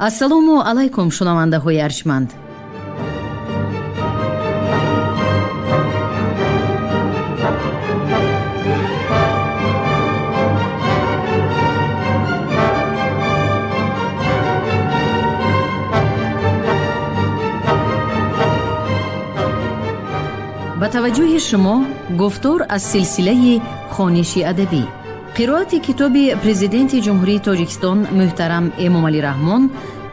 ассалому алайкум шунавандаҳои арҷманд. ба таваҷҷӯҳи шумо гуфтор аз силсилаи хониши адабӣ. қироати китоби президенти ҷумҳурии Тоҷикистон муҳтарам Эмомалӣ Раҳмон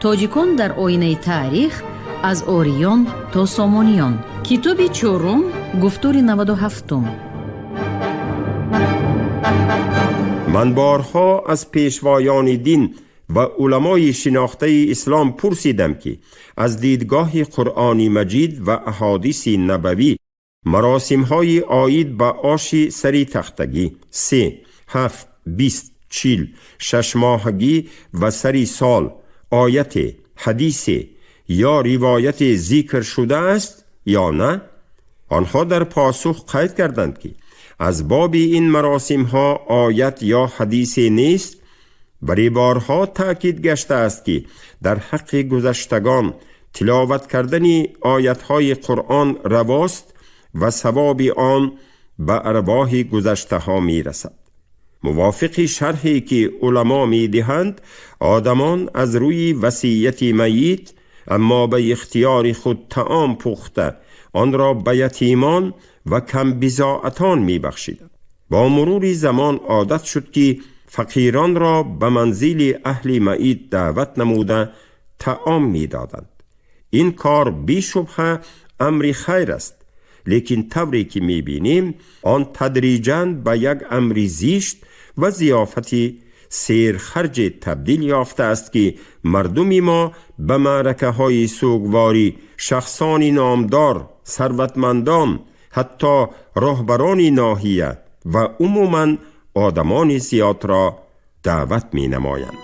«Тоҷикон дар оинаи таърих аз ориён то сомониён». китоби 4 гуфтори 97. من بارها از پیشوایان دین و علمای شناخته اسلام پرسیدم که از دیدگاه قرآن مجید و احادیث نبوی مراسم‌های عاید به آش سری تختگی 3 7 20 40 6 ماهگی و سری سال آیت حدیث یا روایت ذکر شده است یا نه؟ آنها در پاسخ قید کردند که از باب این مراسم ها آیت یا حدیث نیست. برای بارها تأکید گشته است که در حق گذشتگان تلاوت کردن آیت های قرآن رواست و ثواب آن به ارواح گذشته ها می رسد. موافق شرحی که علما می دهند، آدمان از روی وصیت میت اما به اختیار خود طعام پخته آن را به یتیمان و کم بضاعتان می بخشیدند. با مرور زمان عادت شد که فقیران را به منزل اهل میت دعوت نموده طعام می دادند. این کار بی شبهه امر خیر است، لیکن طوری که می بینیم آن تدریجاً به یک امر زیشت و ضیافتی سیرخرج تبدیل یافته است که مردم ما به معرکه های سوگواری شخصان نامدار، ثروتمندان، حتی راهبران ناحیه و عموماً آدمان زیاد را دعوت می نمایند.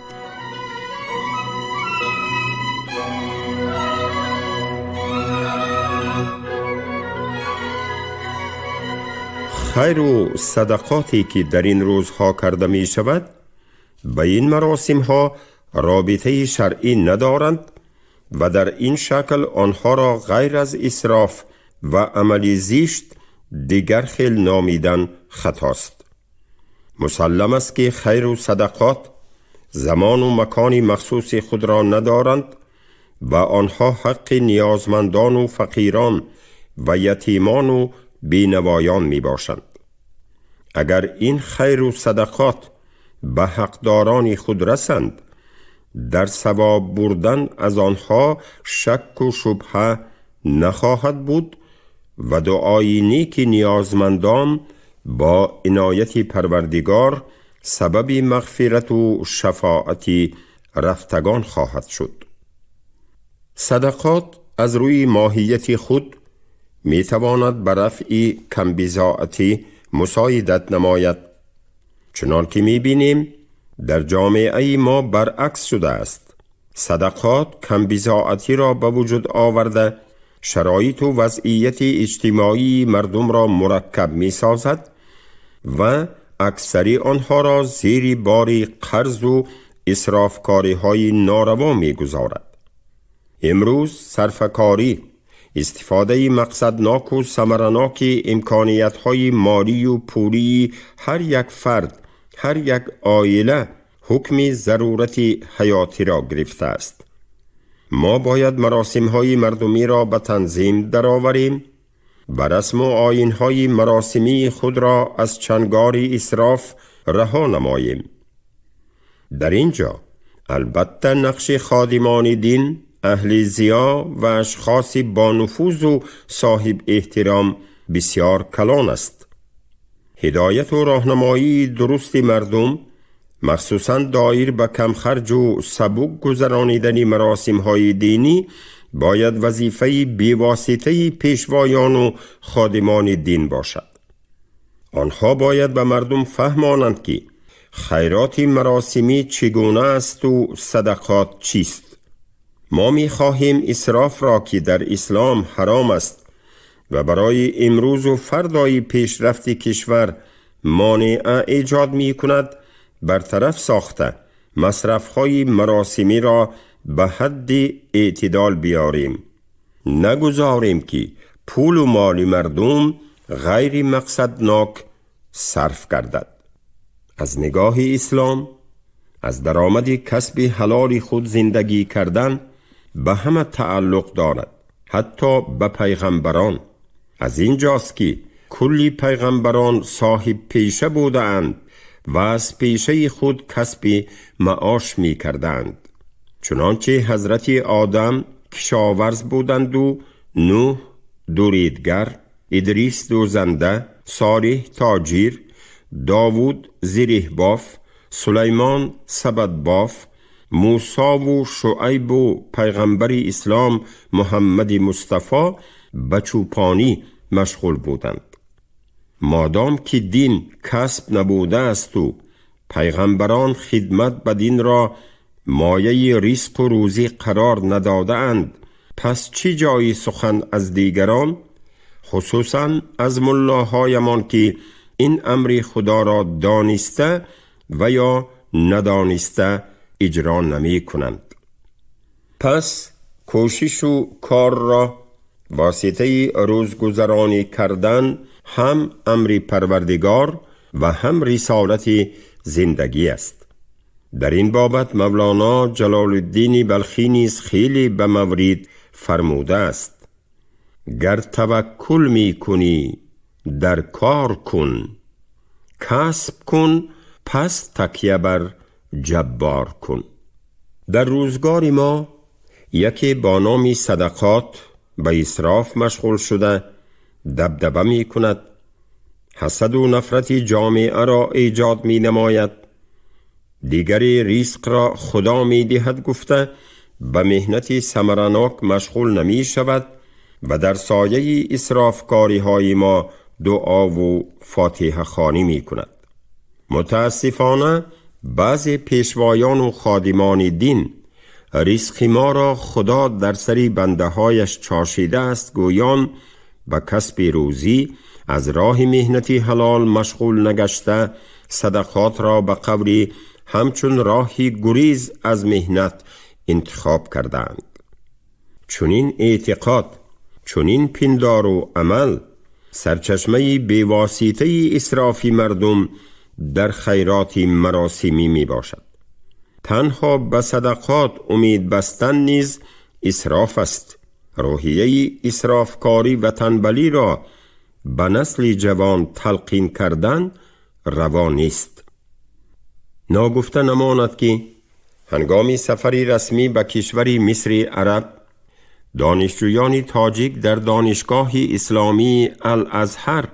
خیر و صدقاتی که در این روزها کرده می شود به این مراسم ها رابطه شرعی ندارند و در این شکل آنها را غیر از اسراف و عملی زیشت دیگر خیل نامیدن خطاست. مسلم است که خیر و صدقات زمان و مکان مخصوص خود را ندارند و آنها حق نیازمندان و فقیران و یتیمان و بینوایان می باشند. اگر این خیر و صدقات به حقداران خود رسند، در ثواب بردن از آنها شک و شبهه نخواهد بود و دعای نیک نیازمندان با عنایت پروردگار سبب مغفرت و شفاعت رفتگان خواهد شد. صدقات از روی ماهیت خود می تواند بر رفع کم بضاعتی مساعدت نماید، چنان که می بینیم در جامعه ما برعکس شده است. صدقات کم بضاعتی را به وجود آورده شرایط و وضعیت اجتماعی مردم را مرکب می سازد و اکثری آنها را زیر بار قرض و اسرافکاری های ناروا می گذارد. امروز صرفه‌کاری، استفاده مقصدناک و ثمرناک امکانیت‌های مالی و پولی هر یک فرد، هر یک عائله حکم ضرورت حیاتی را گرفته است. ما باید مراسم‌های مردمی را به تنظیم درآوریم و رسم و آیین‌های مراسمی خود را از چنگار اسراف رها نماییم. در اینجا البته نقش خادمان دین، اهل ضیا و اشخاص با نفوذ و صاحب احترام بسیار کلان است. هدایت و راهنمایی درست مردم، مخصوصاً دایر به کم خرج و سبک گذرانیدن مراسم های دینی، باید وظیفه بیواسطه پیشوایان و خادمان دین باشد. آنها باید به مردم فهمانند که خیرات مراسمی چگونه است و صدقات چیست. ما می خواهیم اسراف را که در اسلام حرام است و برای امروز و فردای پیشرفت کشور مانع ایجاد می کند برطرف ساخته مصرف‌های مراسمی را به حد اعتدال بیاریم. نگذاریم که پول و مال مردم غیر مقصدناک صرف گردد. از نگاه اسلام، از درآمد کسب حلال خود زندگی کردن به همه تعلق دارد، حتی به پیغمبران. از اینجاست که کلی پیغمبران صاحب پیشه بودند و از پیشه خود کسب معاش می کردند. چنانچه حضرت آدم کشاورز بودند و نوح دوریدگر، ادریس دوزنده، صالح تاجر، داوود زره باف، سلیمان سبد باف، موسی و شعیب و پیغمبر اسلام محمد مصطفی به چوپانی مشغول بودند. مادام که دین کسب نبوده است و پیغمبران خدمت به دین را مایه رزق و روزی قرار نداده اند، پس چی جای سخن از دیگران، خصوصا از ملاهایمان که این امر خدا را دانسته و یا ندانسته اجرا نمی کنند. پس کوشش و کار را واسطه روزگذرانی کردن هم امر پروردگار و هم رسالت زندگی است. در این بابت مولانا جلال الدین بلخی نیز خیلی به مورد فرموده است: گر توکل می کنی در کار کن، کسب کن پس تکیه بر جبار کن. در روزگار ما یکی با نام صدقات به اسراف مشغول شده دبدبه می کند، حسد و نفرت جامعه را ایجاد می نماید، دیگری رزق را خدا می دهد گفته به مهنت ثمرناک مشغول نمی شود و در سایه اسرافکاری های ما دعا و فاتحه خوانی می کند. متاسفانه بعض پیشوایان و خادمان دین رزق ما را خدا در سری بنده هایش چاشیده است، گویان به کسب روزی از راه مهنت حلال مشغول نگشته صدقات را به قولی همچون راهی گریز از مهنت انتخاب کردند. چنین اعتقاد، چنین پندار و عمل سرچشمه بیواسطه اسرافی مردم در خیرات مراسمی می باشد. تنها به صدقات امید بستن نیز اسراف است. روحیه اسرافکاری و تنبلی را به نسل جوان تلقین کردن روا نیست. ناگفته نماند که هنگام سفری رسمی به کشور مصر عرب، دانشجویان تاجیک در دانشگاه اسلامی الازهر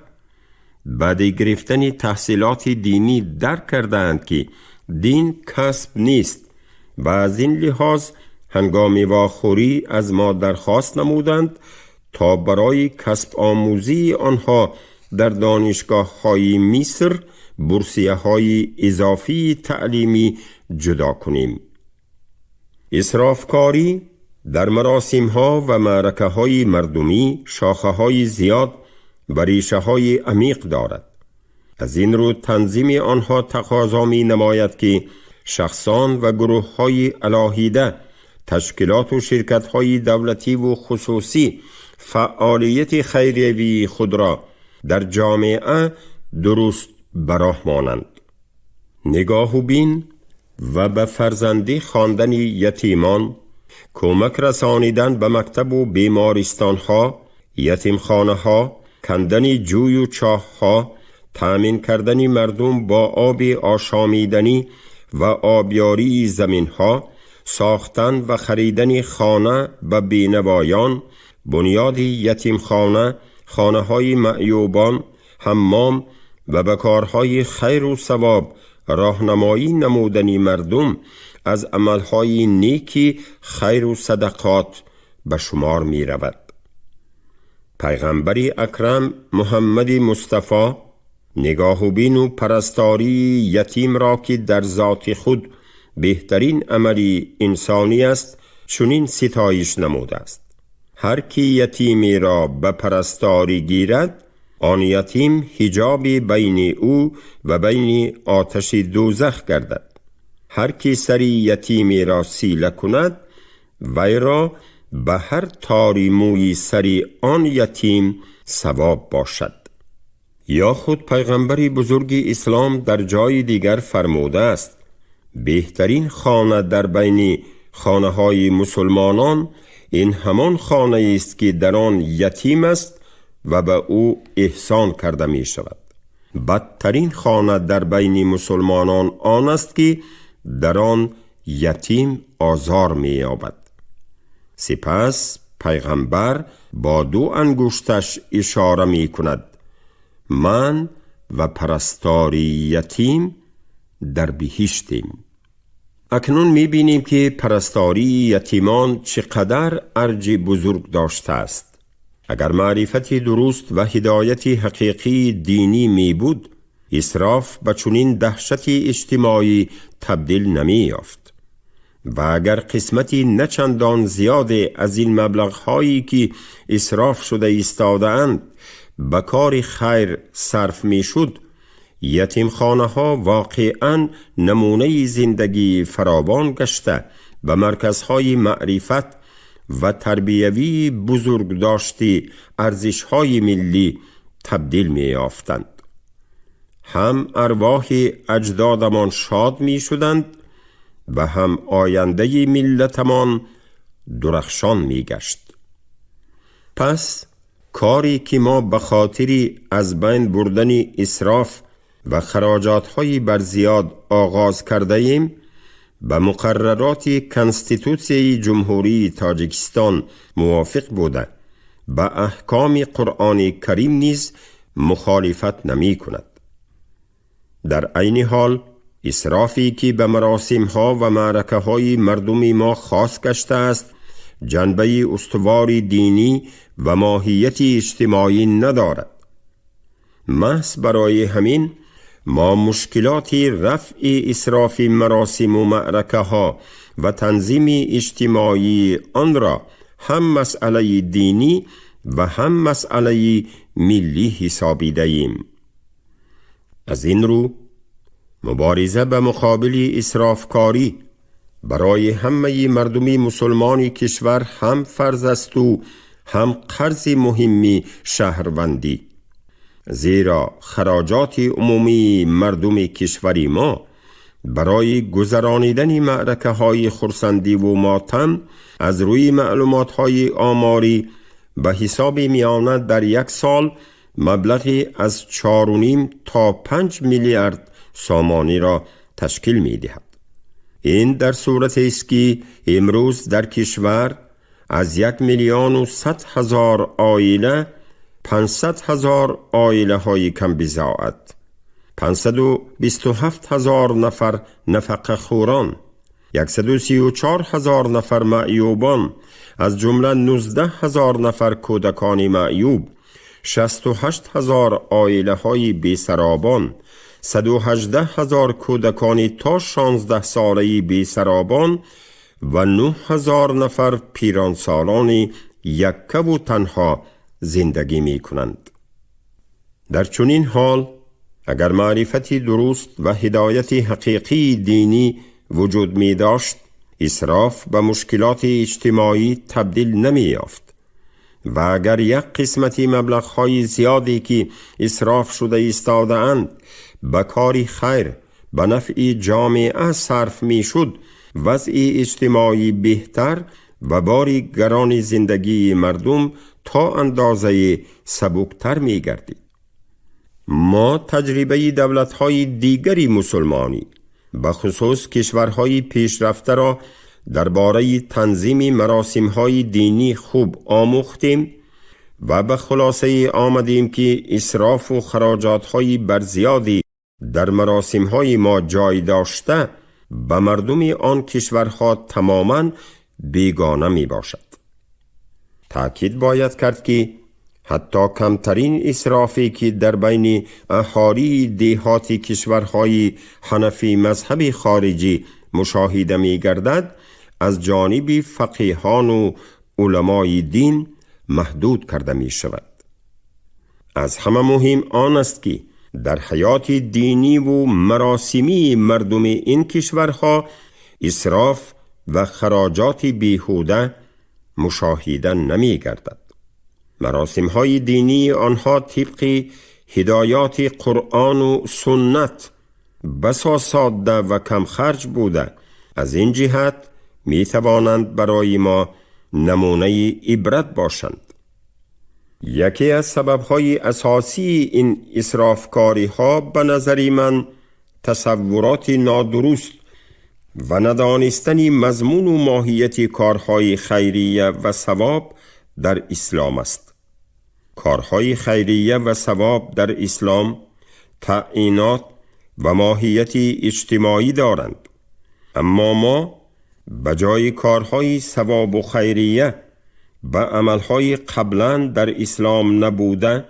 بعد گرفتن تحصیلات دینی درک کردند که دین کسب نیست و از این لحاظ هنگام واخوری از ما درخواست نمودند تا برای کسب آموزی آنها در دانشگاه های مصر بورسیه های اضافی تعلیمی جدا کنیم. اسرافکاری در مراسم ها و معرکه های مردمی شاخه های زیاد و ریشه های عمیق دارد. از این رو تنظیم آنها تقاضا می نماید که شخصان و گروه های علاهیده، تشکیلات و شرکت های دولتی و خصوصی فعالیت خیریوی خود را در جامعه درست براه مانند. نگاه و بین و به فرزندی خواندن یتیمان، کمک رسانیدن به مکتب و بیمارستان ها، یتیم خانه ها، کندن جوی و چاه ها، تامین کردن مردم با آب آشامیدنی و آبیاری زمین ها، ساختن و خریدن خانه به بینوایان، بنیاد یتیم خانه، خانه های معیوبان، حمام و به کارهای خیر و ثواب راهنمایی نمودن مردم از عملهای نیکی خیر و صدقات به شمار می رود. پیغمبر اکرم محمد مصطفی نگاه و بین و پرستاری یتیم را که در ذات خود بهترین عملی انسانی است چنین ستایش نموده است: هر کی یتیمی را به پرستاری گیرد، آن یتیم حجاب بین او و بین آتش دوزخ گردد. هر کی سری یتیمی را سیله کند، وی را به هر تاری موی سری آن یتیم ثواب باشد. یا خود پیغمبر بزرگ اسلام در جای دیگر فرموده است: بهترین خانه در بین خانه های مسلمانان این همان خانه است که در آن یتیم است و به او احسان کرده می شود. بدترین خانه در بین مسلمانان آن است که در آن یتیم آزار می یابد. سپس پیغمبر با دو انگشتش اشاره می کند: من و پرستاری یتیم در بهشتیم. اکنون می بینیم که پرستاری یتیمان چقدر ارج بزرگ داشته است. اگر معرفت درست و هدایت حقیقی دینی می بود، اسراف به چنین دهشت اجتماعی تبدیل نمی یافت. و اگر قسمتی نچندان زیاده از این مبلغ هایی که اسراف شده ایستاده اند به کار خیر صرف می شد، یتیم خانه ها واقعاً نمونه زندگی فراوان گشته و مرکزهای معرفت و تربیوی بزرگ داشتی ارزش های ملی تبدیل می یافتند. هم ارواح اجدادمان شاد می شدند و هم آینده ملتمان درخشان می گشت. پس کاری که ما به خاطر از بین بردن اسراف و خراجات‌های برزیاد آغاز کرده ایم، به مقررات کنستیتوسیوی جمهوری تاجیکستان موافق بوده به احکام قرآن کریم نیز مخالفت نمی کند. در عین حال اسرافی که به مراسم‌ها و معرکه‌های مردم ما خاص گشته است، جنبه استوار دینی و ماهیت اجتماعی ندارد. محض برای همین ما مشکلات رفع اسراف مراسم و معرکه ها و تنظیم اجتماعی آن را هم مسئله دینی و هم مسئله ملی حسابیده ایم. از این رو مبارزه به مقابل اسرافکاری برای همه مردم مسلمان کشور هم فرض است و هم قرض مهمی شهروندی، زیرا خراجات عمومی مردم کشوری ما برای گذرانیدن معرکه های خرسندی و ماتم از روی معلومات های آماری به حساب میانه در یک سال مبلغی از 4.5 تا 5 میلیارد سامانی را تشکیل می دهد. این در صورت است که امروز در کشور از 1,100,000 عائله 500,000 عائله های کم بضاعت، 527,000 نفر نفقه خوران، 134,000 نفر معیوبان، از جمله 19,000 نفر کودکان معیوب، 68,000 عائله های بیسرابان، 118,000 کودکان تا 16 ساله بیسرابان و 9,000 نفر پیرانسالان یکه و تنها زندگی می کنند. در چنین حال اگر معرفت درست و هدایت حقیقی دینی وجود می داشت، اسراف به مشکلات اجتماعی تبدیل نمی یافت و اگر یک قسمتی مبلغ‌های زیادی که اسراف شده ایستاده اند به کاری خیر به نفع جامعه صرف می شد، وضع اجتماعی بهتر و باری گران زندگی مردم تا اندازه سبکتر می گردید. ما تجربه دولت‌های دیگری مسلمانی به خصوص کشورهای پیشرفته را درباره تنظیم مراسم‌های دینی خوب آموختیم و به خلاصه آمدیم که اسراف و خراجات‌های برزیادی در مراسم‌های ما جای داشته به مردم آن کشورها تماماً بیگانه می باشد. تأکید باید کرد که حتی کمترین اسرافی که در بین اهالی دیهاتی کشورهای حنفی مذهب خارجی مشاهده می گردد از جانب فقیهان و علمای دین محدود کرده می شود. از همه مهم آن است که در حیات دینی و مراسمی مردم این کشورها اسراف و خراجات بیهوده مشاهده نمی گردد. مراسم های دینی آنها طبق هدایات قرآن و سنت بسا ساده و کم خرج بوده. از این جهت می توانند برای ما نمونه عبرت باشند. یکی از سبب‌های اساسی این اسرافکاری ها به نظر من تصورات نادرست و ندانستن مضمون و ماهیت کارهای خیریه و ثواب در اسلام است. کارهای خیریه و ثواب در اسلام تعیینات و ماهیت اجتماعی دارند، اما ما بجای کارهای ثواب و خیریه و عملهای قبلا در اسلام نبوده،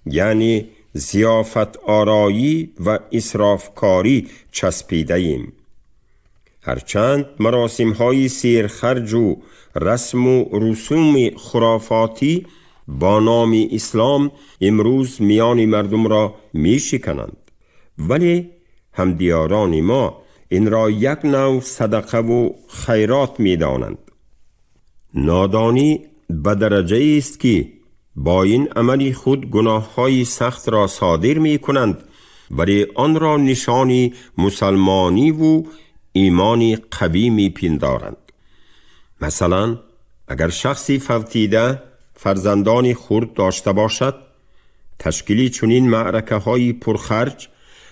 یعنی ضیافت آرایی و اسرافکاری چسبیده ایم. هرچند مراسم‌های سیرخرج و رسم و رسوم خرافاتی با نام اسلام امروز میان مردم را می شکنند، ولی همدیاران ما این را یک نوع صدقه و خیرات می دانند. نادانی به درجه است که با این عملی خود گناه‌های سخت را صادر می کنند، ولی آن را نشانی مسلمانی و ایمانی قوی می پندارند. مثلا اگر شخصی فوتیده فرزندان خرد داشته باشد، تشکیل چنین معرکه های پرخرج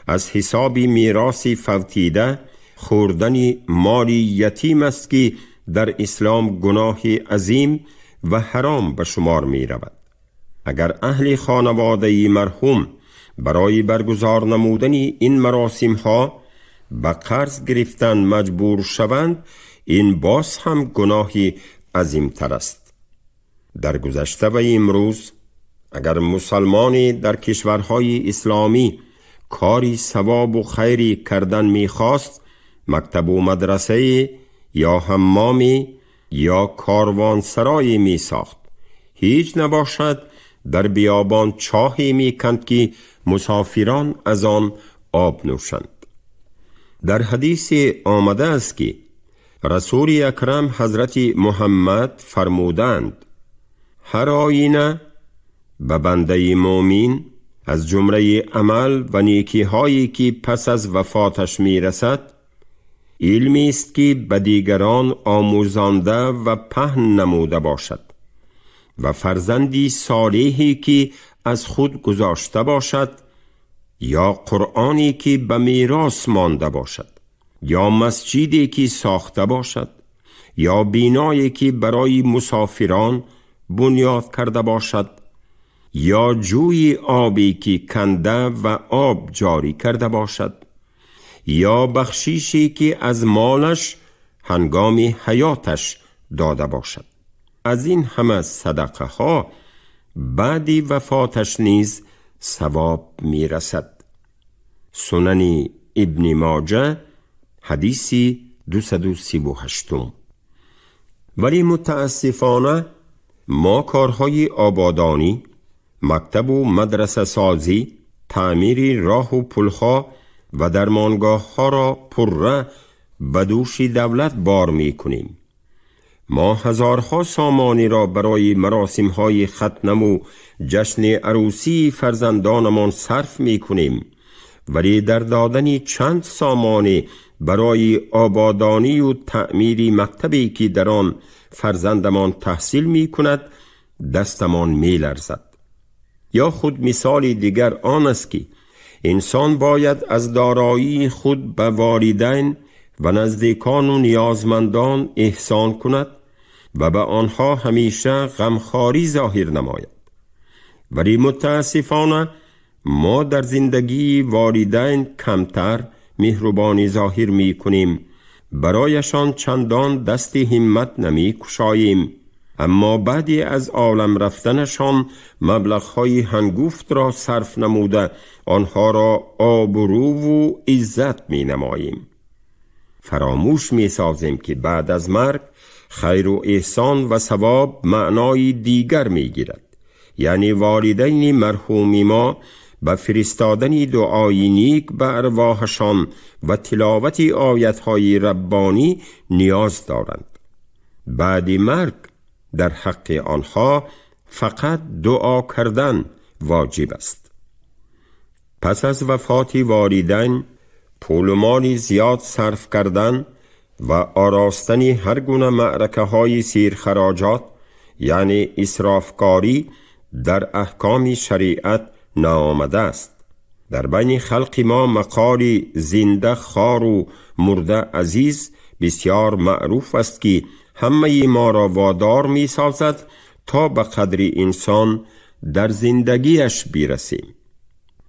از حساب میراث فوتیده خوردن مال یتیم است که در اسلام گناه عظیم و حرام به شمار می رود. اگر اهل خانواده مرحوم برای برگزار نمودن این مراسم ها به قرض گرفتن مجبور شوند، این باز هم گناهی عظیم تر است. در گذشته و امروز اگر مسلمانی در کشورهای اسلامی کاری ثواب و خیری کردن می‌خواست، مکتب و مدرسه یا حمامی یا کاروانسرایی می‌ساخت. هیچ نباشد در بیابان چاهی می‌کند که مسافران از آن آب نوشند. در حدیث آمده است که رسول اکرم حضرت محمد فرمودند: هر آینه به بنده مومن از جمله عمل و نیکی هایی که پس از وفاتش میرسد، علمی است که به دیگران آموزانده و پهن نموده باشد و فرزندی صالحی که از خود گذاشته باشد، یا قرآنی که به میراث مانده باشد، یا مسجدی که ساخته باشد، یا بینایی که برای مسافران بنیاد کرده باشد، یا جوی آبی که کنده و آب جاری کرده باشد، یا بخشیشی که از مالش هنگام حیاتش داده باشد. از این همه صدقه ها بعد وفاتش نیز ثواب می رسد. سنن ابن ماجه حدیثی 238. ولی متاسفانه ما کارهای آبادانی، مکتب و مدرسه سازی، تعمیر راه و پلها و درمانگاه ها را پره به دوش دولت بار می کنیم. ما هزارها سامانی را برای مراسم های ختنم و جشن عروسی فرزندانمان صرف می کنیم، ولی در دادن چند سامانی برای آبادانی و تعمیر مکتبی که در آن فرزندمان تحصیل می کند دستمان می لرزد. یا خود مثال دیگر آن است که انسان باید از دارایی خود به والدین و نزدیکان و نیازمندان احسان کند و به آنها همیشه غمخواری ظاهر نماید. ولی متاسفانه ما در زندگی والدین کمتر مهربانی ظاهر می کنیم، برایشان چندان دست همت نمی کشاییم، اما بعدی از عالم رفتنشان مبلغ‌های هنگفت را صرف نموده آنها را آبرو و عزت می نماییم. فراموش می سازیم که بعد از مرگ خیر و احسان و ثواب معنای دیگر می گیرد، یعنی والدین مرحوم ما به فرستادن دعای نیک به ارواحشان و تلاوت آیت‌های ربانی نیاز دارند. بعد مرگ در حق آنها فقط دعا کردن واجب است. پس از وفات والدین پول و مال زیاد صرف کردن و آراستن هر گونه معرکه های سیرخراجات یعنی اسرافکاری در احکام شریعت ناآمده است. در بین خلق ما مقالی زنده خار و مرده عزیز بسیار معروف است که همه ما را وادار می سازد تا به قدر انسان در زندگیش برسیم.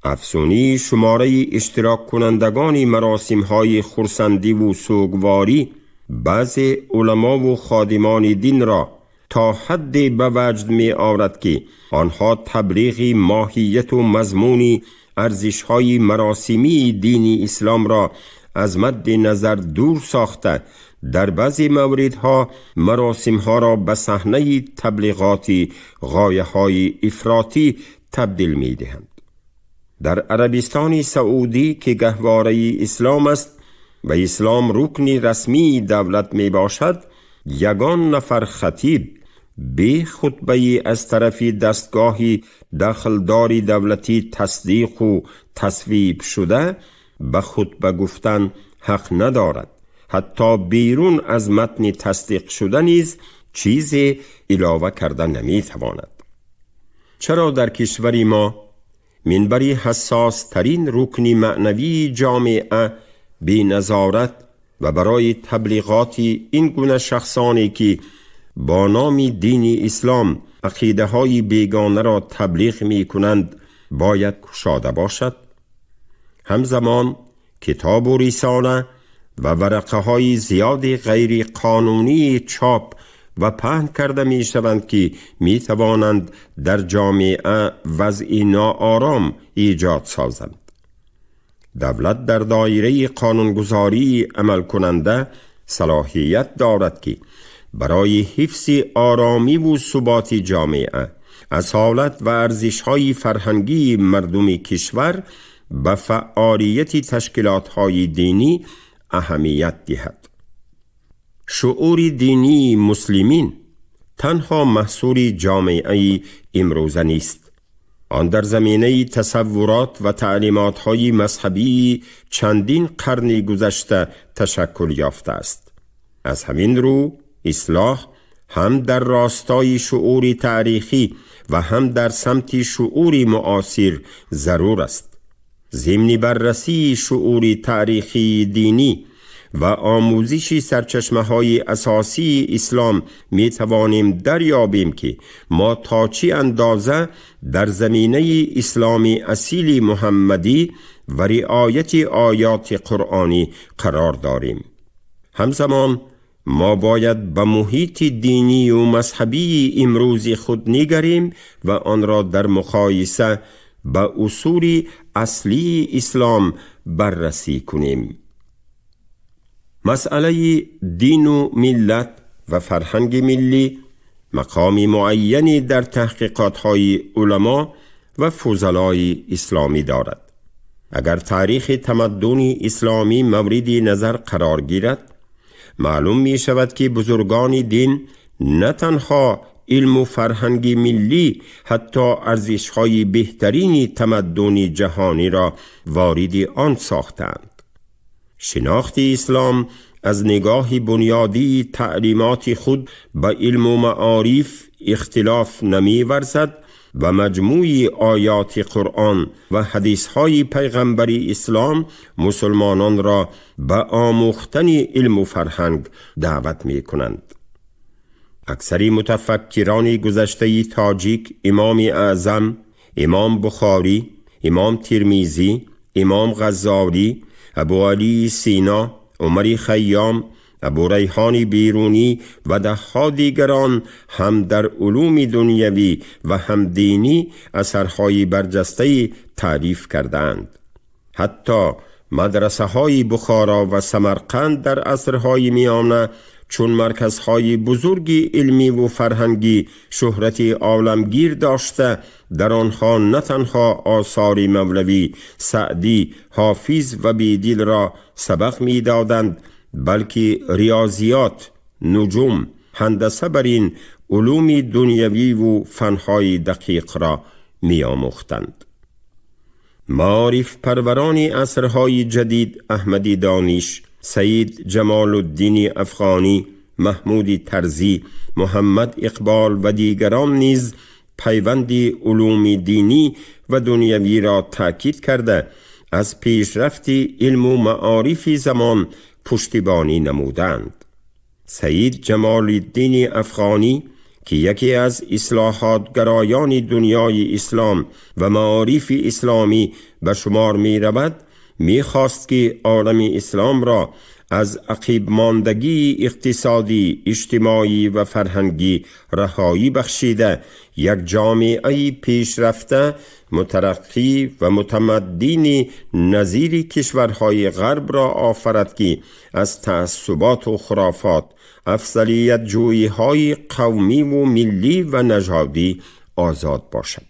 افزونی شماره اشتراک کنندگان مراسم های خرسندی و سوگواری بعضی علما و خادمان دین را تا حدی به وجد می آورد که آنها تبلیغ ماهیت و مضمون ارزش های مراسمی دین اسلام را از مد نظر دور ساخته در بعضی موردها مراسم ها را به صحنه تبلیغاتی غایه های افراطی تبدیل می دهند. در عربستان سعودی که گهواره اسلام است و اسلام رکن رسمی دولت می باشد، یگان نفر خطیب به خطبه از طرف دستگاه داخلداری دولتی تصدیق و تصویب شده به خطبه گفتن حق ندارد. حتی بیرون از متن تصدیق شده نیز چیزی علاوه کردن نمی تواند. چرا در کشور ما منبری حساس ترین رکن معنوی جامعه بی نظارت و برای تبلیغات این گونه شخصانی که با نام دین اسلام عقیده های بیگانه را تبلیغ می کنند باید گشاده باشد؟ همزمان کتاب و رساله و ورقه های زیاد غیر قانونی چاپ و پهن کرده می شوند که می توانند در جامعه وضع ناآرام ایجاد سازند. دولت در دایره قانونگذاری عمل کننده صلاحیت دارد که برای حفظ آرامی و ثبات جامعه اصالت و ارزش‌های فرهنگی مردم کشور به فعالیت تشکیلات‌های دینی اهمیت دهد. شعور دینی مسلمین تنها محصول جامعه امروزه نیست. آن در زمینه تصورات و تعلیمات‌های مذهبی چندین قرن گذشته تشکل یافته است. از همین رو اصلاح هم در راستای شعور تاریخی و هم در سمت شعور معاصر ضرور است. ضمن بررسی شعور تاریخی دینی و آموزش سرچشمه‌های اساسی اسلام می توانیم دریابیم که ما تا چه اندازه در زمینه اسلام اصیل محمدی و رعایت آیات قرآنی قرار داریم. همزمان ما باید به محیط دینی و مذهبی امروز خود نگریم و آن را در مقایسه به اصول اصلی اسلام بررسی کنیم. مسئله دین و ملت و فرهنگ ملی مقام معینی در تحقیقات‌های علما و فضلای اسلامی دارد. اگر تاریخ تمدن اسلامی مورد نظر قرار گیرد، معلوم می شود که بزرگان دین نه تنها علم و فرهنگ ملی حتی ارزش‌های بهترین تمدن جهانی را وارد آن ساختند. شناخت اسلام از نگاه بنیادی تعلیمات خود به علم و معارف اختلاف نمی ورزد و مجموع آیات قرآن و حدیث‌های پیغمبر اسلام مسلمانان را به آموختن علم و فرهنگ دعوت می کنند. اکثر متفکران گذشته تاجیک، امام اعظم، امام بخاری، امام ترمیزی، امام غزالی، ابو علی سینا، عمر خیام، ابو ریحان بیرونی و ده‌ها دیگران هم در علوم دنیوی و هم دینی اثرهای برجسته تعریف کردند. حتی مدرسه های بخارا و سمرقند در عصرهای میانه چون مرکزهای بزرگی علمی و فرهنگی شهرتی عالمگیر داشته، در آنها نه تنها آثار مولوی، سعدی، حافظ و بیدل را سبق می دادند، بلکه ریاضیات، نجوم، هندسه بر این علوم دنیوی و فنهای دقیق را می آموختند. معارف پروران عصرهای جدید احمدی دانش، سید جمال الدین افغانی، محمود طرزی، محمد اقبال و دیگران نیز پیوند علوم دینی و دنیوی را تأکید کرده از پیشرفت علم و معارف زمان پشتیبانی نمودند. سید جمال الدین افغانی که یکی از اصلاحات گرایان دنیای اسلام و معارف اسلامی به شمار می رود، می خواست که عالم اسلام را از عقب ماندگی اقتصادی، اجتماعی و فرهنگی رهایی بخشیده یک جامعه پیشرفته، مترقی و متمدن نظیر کشورهای غرب را آفرد که از تعصبات و خرافات، افضلیت جویی های قومی و ملی و نژادی آزاد باشد.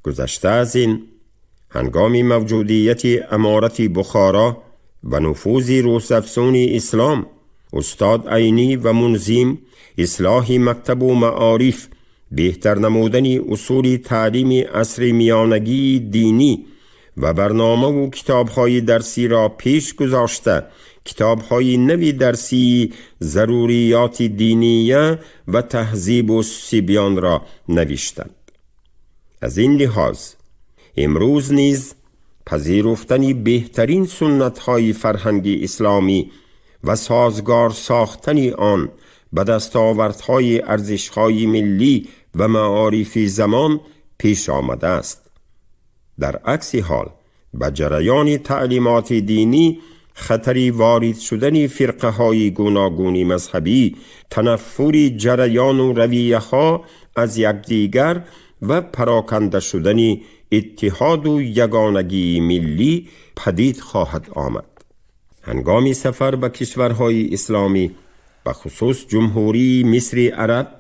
گذشته از این، هنگام موجودیت امارت بخارا و نفوذ روسافزون اسلام، استاد عینی و منظم اصلاح مکتب و معارف، بهتر نمودن اصول تعلیم عصر میانگی دینی و برنامه و کتاب‌های درسی را پیش گذاشته، کتاب‌های نوی درسی ضروریات دینیه و تهذیب و سیبیان را نوشتند. از این لحاظ امروز نیز پذیرفتن بهترین سنت‌های فرهنگی اسلامی و سازگار ساختن آن به دستاوردهای ارزش‌های ملی و معارف زمان پیش آمده است. در عکس حال به جریان تعلیمات دینی خطری وارد شدن فرقه‌های گوناگون مذهبی، تنفر جریان و رویه‌ها از یکدیگر و پراکنده شدن اتحاد و یگانگی ملی پدید خواهد آمد. هنگام سفر به کشورهای اسلامی، به خصوص جمهوری مصر عرب،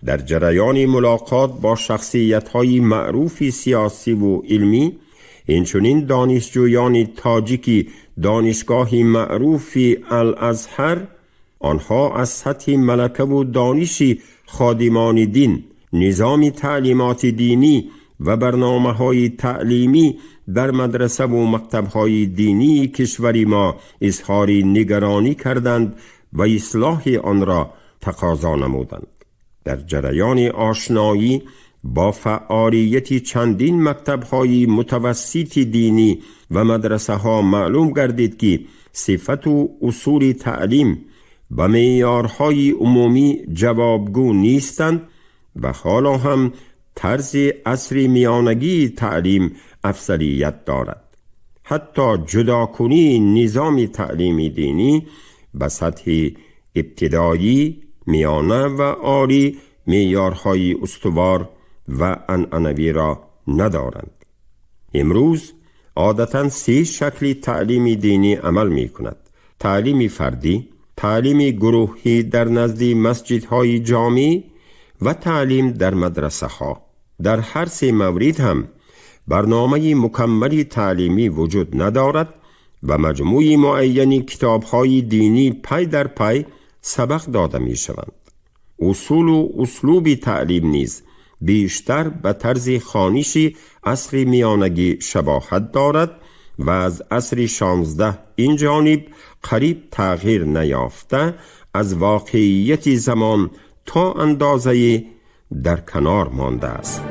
در جریان ملاقات با شخصیت‌های معروف سیاسی و علمی، اینچنین دانشجویان تاجیکی دانشگاه معروف الازهر، آنها از سطح ملکه و دانش خادمان دین، نظام تعلیمات دینی و برنامه‌های تعلیمی در مدرسه و مکتب‌های دینی کشور ما اظهار نگرانی کردند و اصلاح آن را تقاضا نمودند. در جریان آشنایی با فعالیت چندین مکتب‌های متوسط دینی و مدرسه‌ها معلوم گردید که صفت و اصول تعلیم به معیارهای عمومی جوابگو نیستند و حالا هم طرز عصر میانگی تعلیم افضلیت دارد. حتی جداکنی نظام تعلیمی دینی به سطح ابتدایی، میانه و عالی معیارهای استوار و عنعنوی را ندارند. امروز عادتاً 3 شکل تعلیم دینی عمل می کند: تعلیم فردی، تعلیم گروهی در نزد مسجدهای جامع و تعلیم در مدرسه ها. در هر 3 مورد هم برنامه مکمل تعلیمی وجود ندارد و مجموعی معینی کتاب‌های دینی پی در پی سبق داده می شوند. اصول و اسلوب تعلیم نیز بیشتر به طرز خوانشی عصر میانگی شباهت دارد و از عصر 16 این جانب قریب تغییر نیافته از واقعیت زمان تا اندازه در کنار مانده است.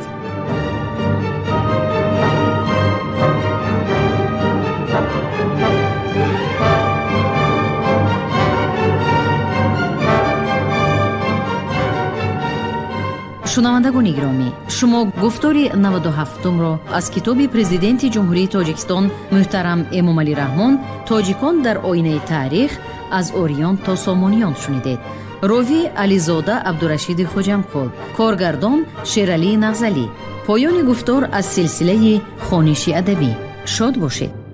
شنوندگان گرامی، شما گفتار 97 را از کتاب پرزیدنت جمهوری تاجیکستان محترم امامعلی رحمان، تاجیکان در آینه تاریخ، از اوریان تا سامانیان شنیدید. راوی علیزاده عبدالرشید خوجمقل، کارگردان شیرعلی نغزلی. پایان گفتار از سلسله خوانش ادبی. شاد باشید.